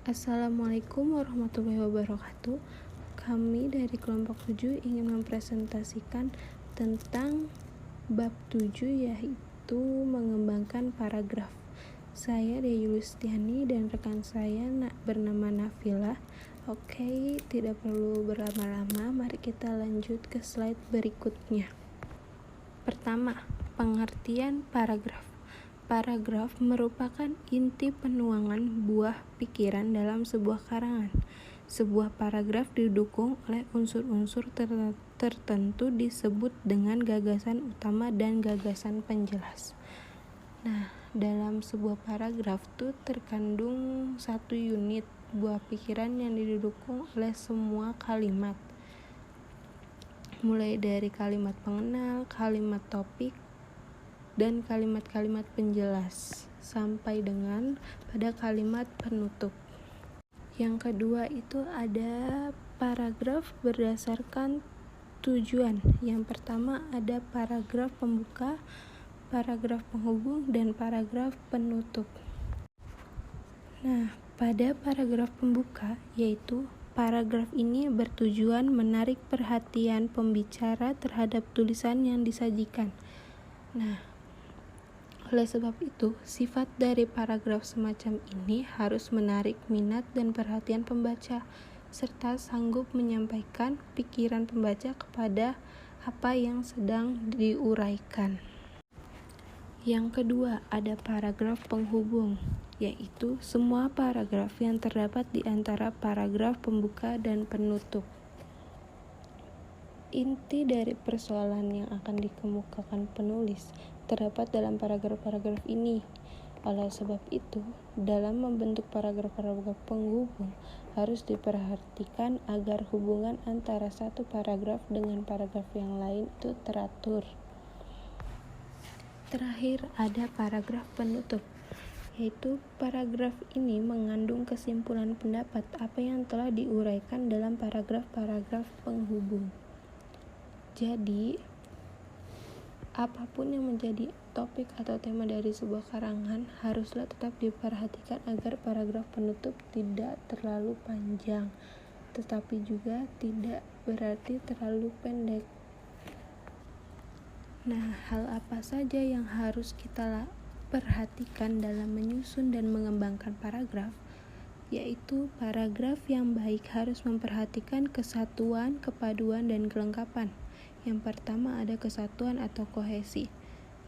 Assalamualaikum warahmatullahi wabarakatuh. Kami dari kelompok 7 ingin mempresentasikan tentang bab 7, yaitu mengembangkan paragraf. Saya Dewi Yulistiani dan rekan saya bernama Nafila. Oke, tidak perlu berlama-lama, mari kita lanjut ke slide berikutnya. Pertama, pengertian paragraf. Paragraf merupakan inti penuangan buah pikiran dalam sebuah karangan. Sebuah paragraf didukung oleh unsur-unsur tertentu disebut dengan gagasan utama dan gagasan penjelas. Nah, dalam sebuah paragraf itu terkandung satu unit buah pikiran yang didukung oleh semua kalimat. Mulai dari kalimat pengenal, kalimat topik, dan kalimat-kalimat penjelas sampai dengan pada kalimat penutup. Yang kedua itu ada paragraf berdasarkan tujuan. Yang pertama ada paragraf pembuka, paragraf penghubung, dan paragraf penutup. Nah, pada paragraf pembuka yaitu paragraf ini bertujuan menarik perhatian pembicara terhadap tulisan yang disajikan. Nah, oleh sebab itu, sifat dari paragraf semacam ini harus menarik minat dan perhatian pembaca, serta sanggup menyampaikan pikiran pembaca kepada apa yang sedang diuraikan. Yang kedua, ada paragraf penghubung, yaitu semua paragraf yang terdapat di antara paragraf pembuka dan penutup. Inti dari persoalan yang akan dikemukakan penulis terdapat dalam paragraf-paragraf ini. Oleh sebab itu, dalam membentuk paragraf-paragraf penghubung harus diperhatikan agar hubungan antara satu paragraf dengan paragraf yang lain itu teratur. Terakhir, ada paragraf penutup, yaitu paragraf ini mengandung kesimpulan pendapat apa yang telah diuraikan dalam paragraf-paragraf penghubung. Jadi, apapun yang menjadi topik atau tema dari sebuah karangan haruslah tetap diperhatikan agar paragraf penutup tidak terlalu panjang, tetapi juga tidak berarti terlalu pendek. Nah, hal apa saja yang harus kita perhatikan dalam menyusun dan mengembangkan paragraf? Yaitu paragraf yang baik harus memperhatikan kesatuan, kepaduan, dan kelengkapan. Yang pertama ada kesatuan atau kohesi,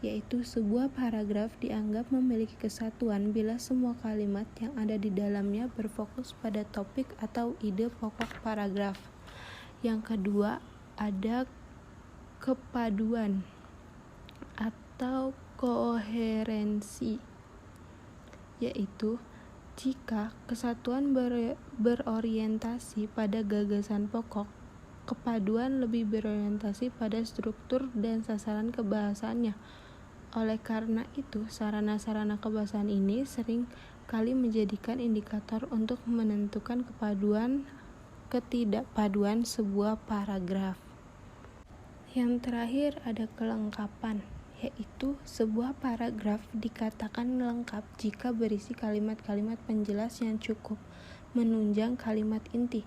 yaitu sebuah paragraf dianggap memiliki kesatuan bila semua kalimat yang ada di dalamnya berfokus pada topik atau ide pokok paragraf. Yang kedua ada kepaduan atau koherensi, yaitu jika kesatuan berorientasi pada gagasan pokok, kepaduan lebih berorientasi pada struktur dan sasaran kebahasannya. Oleh karena itu, sarana-sarana kebahasan ini sering kali menjadikan indikator untuk menentukan ketidakpaduan sebuah paragraf. Yang terakhir ada kelengkapan, yaitu sebuah paragraf dikatakan lengkap jika berisi kalimat-kalimat penjelas yang cukup menunjang kalimat inti.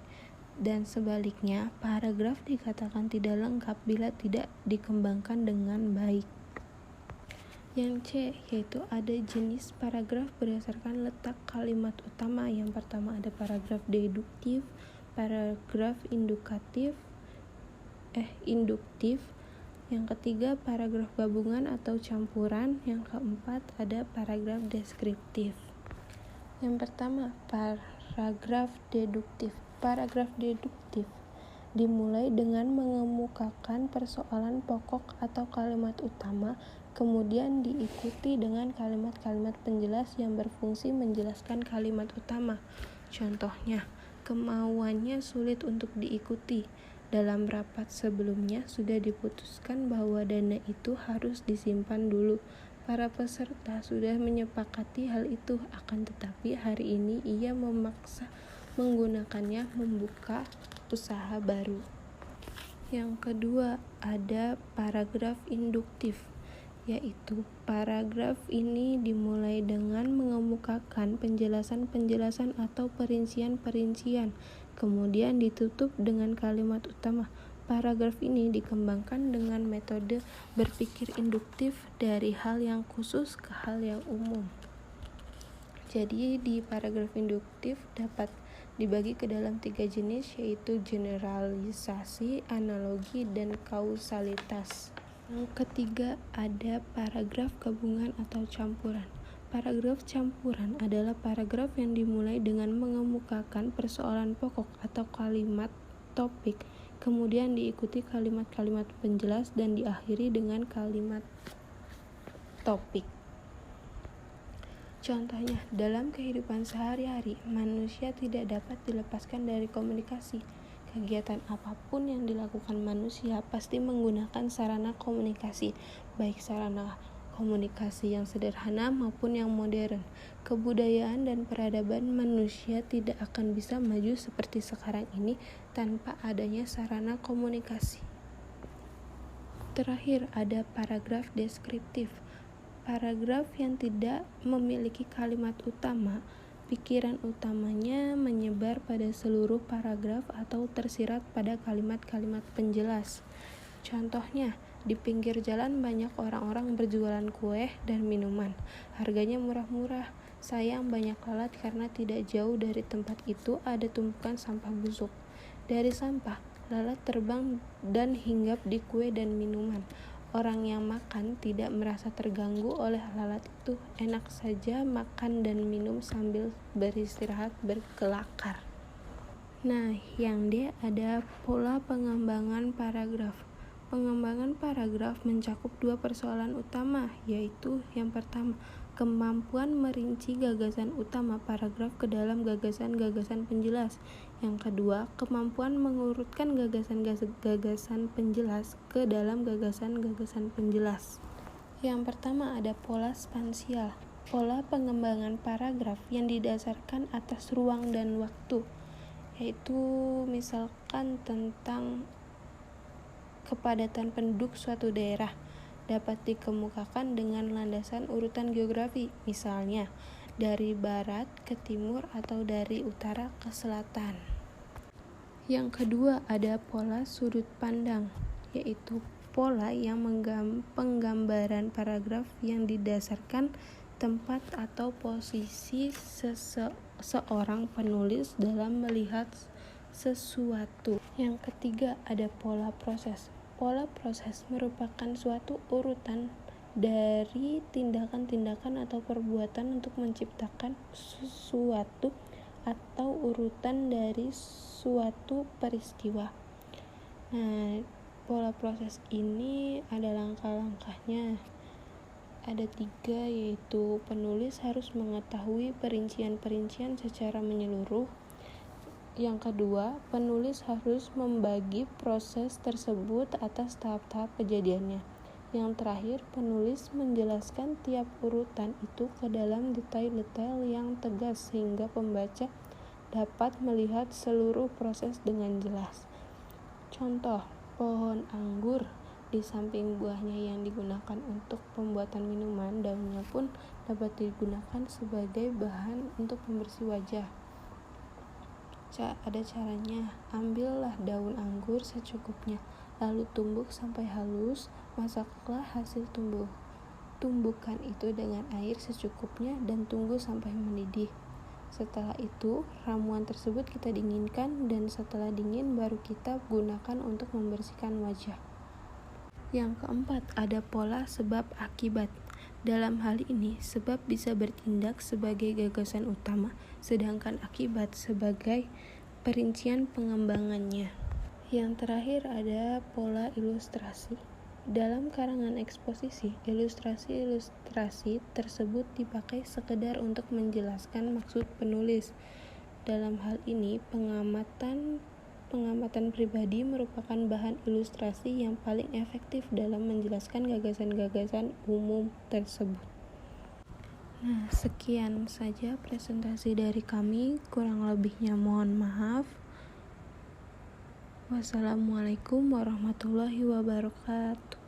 Dan sebaliknya, paragraf dikatakan tidak lengkap bila tidak dikembangkan dengan baik. Yang C, yaitu ada jenis paragraf berdasarkan letak kalimat utama. Yang pertama ada paragraf deduktif, paragraf induktif. Yang ketiga paragraf gabungan atau campuran. Yang keempat ada paragraf deskriptif. Yang pertama, paragraf deduktif. Paragraf deduktif dimulai dengan mengemukakan persoalan pokok atau kalimat utama, kemudian diikuti dengan kalimat-kalimat penjelas yang berfungsi menjelaskan kalimat utama. Contohnya, kemauannya sulit untuk diikuti. Dalam rapat sebelumnya sudah diputuskan bahwa dana itu harus disimpan dulu. Para peserta sudah menyepakati hal itu, akan tetapi hari ini ia memaksa menggunakannya membuka usaha baru. Yang kedua ada paragraf induktif, yaitu paragraf ini dimulai dengan mengemukakan penjelasan-penjelasan atau perincian-perincian, kemudian ditutup dengan kalimat utama. Paragraf ini dikembangkan dengan metode berpikir induktif dari hal yang khusus ke hal yang umum. Jadi di paragraf induktif dapat dibagi ke dalam 3 jenis, yaitu generalisasi, analogi, dan kausalitas. Yang ketiga ada paragraf gabungan atau campuran. Paragraf campuran adalah paragraf yang dimulai dengan mengemukakan persoalan pokok atau kalimat topik, kemudian diikuti kalimat-kalimat penjelas dan diakhiri dengan kalimat topik. Contohnya, dalam kehidupan sehari-hari, manusia tidak dapat dilepaskan dari komunikasi. Kegiatan apapun yang dilakukan manusia pasti menggunakan sarana komunikasi, baik sarana komunikasi yang sederhana maupun yang modern. Kebudayaan dan peradaban manusia tidak akan bisa maju seperti sekarang ini tanpa adanya sarana komunikasi. Terakhir, ada paragraf deskriptif. Paragraf yang tidak memiliki kalimat utama, pikiran utamanya menyebar pada seluruh paragraf atau tersirat pada kalimat-kalimat penjelas. Contohnya, di pinggir jalan banyak orang-orang berjualan kue dan minuman. Harganya murah-murah. Sayang banyak lalat karena tidak jauh dari tempat itu ada tumpukan sampah busuk. Dari sampah, lalat terbang dan hinggap di kue dan minuman. Orang yang makan tidak merasa terganggu oleh lalat itu, enak saja makan dan minum sambil beristirahat berkelakar. Nah, yang D ada pola pengembangan paragraf. Pengembangan paragraf mencakup 2 persoalan utama, yaitu yang pertama, kemampuan merinci gagasan utama paragraf ke dalam gagasan-gagasan penjelas. Yang kedua, kemampuan mengurutkan gagasan-gagasan penjelas ke dalam gagasan-gagasan penjelas. Yang pertama ada pola spansial, pola pengembangan paragraf yang didasarkan atas ruang dan waktu, yaitu misalkan tentang kepadatan penduduk suatu daerah dapat dikemukakan dengan landasan urutan geografi, misalnya dari barat ke timur atau dari utara ke selatan. Yang kedua ada pola sudut pandang, yaitu pola yang penggambaran paragraf yang didasarkan tempat atau posisi seorang penulis dalam melihat sesuatu. Yang ketiga ada pola proses. Pola proses merupakan suatu urutan dari tindakan-tindakan atau perbuatan untuk menciptakan sesuatu atau urutan dari suatu peristiwa. Nah, pola proses ini ada langkah-langkahnya. Ada 3, yaitu penulis harus mengetahui perincian-perincian secara menyeluruh. Yang kedua, penulis harus membagi proses tersebut atas tahap-tahap kejadiannya. Yang terakhir, penulis menjelaskan tiap urutan itu ke dalam detail-detail yang tegas sehingga pembaca dapat melihat seluruh proses dengan jelas. Contoh, pohon anggur, di samping buahnya yang digunakan untuk pembuatan minuman, daunnya pun dapat digunakan sebagai bahan untuk pembersih wajah. Ada caranya, ambillah daun anggur secukupnya, lalu tumbuk sampai halus, masaklah hasil tumbukan itu dengan air secukupnya dan tunggu sampai mendidih. Setelah itu, ramuan tersebut kita dinginkan dan setelah dingin baru kita gunakan untuk membersihkan wajah. Yang keempat, ada pola sebab akibat. Dalam hal ini, sebab bisa bertindak sebagai gagasan utama, sedangkan akibat sebagai perincian pengembangannya. Yang terakhir ada pola ilustrasi. Dalam karangan eksposisi, ilustrasi-ilustrasi tersebut dipakai sekedar untuk menjelaskan maksud penulis. Dalam hal ini, pengamatan pribadi merupakan bahan ilustrasi yang paling efektif dalam menjelaskan gagasan-gagasan umum tersebut. Nah, sekian saja presentasi dari kami, kurang lebihnya mohon maaf. Wassalamualaikum warahmatullahi wabarakatuh.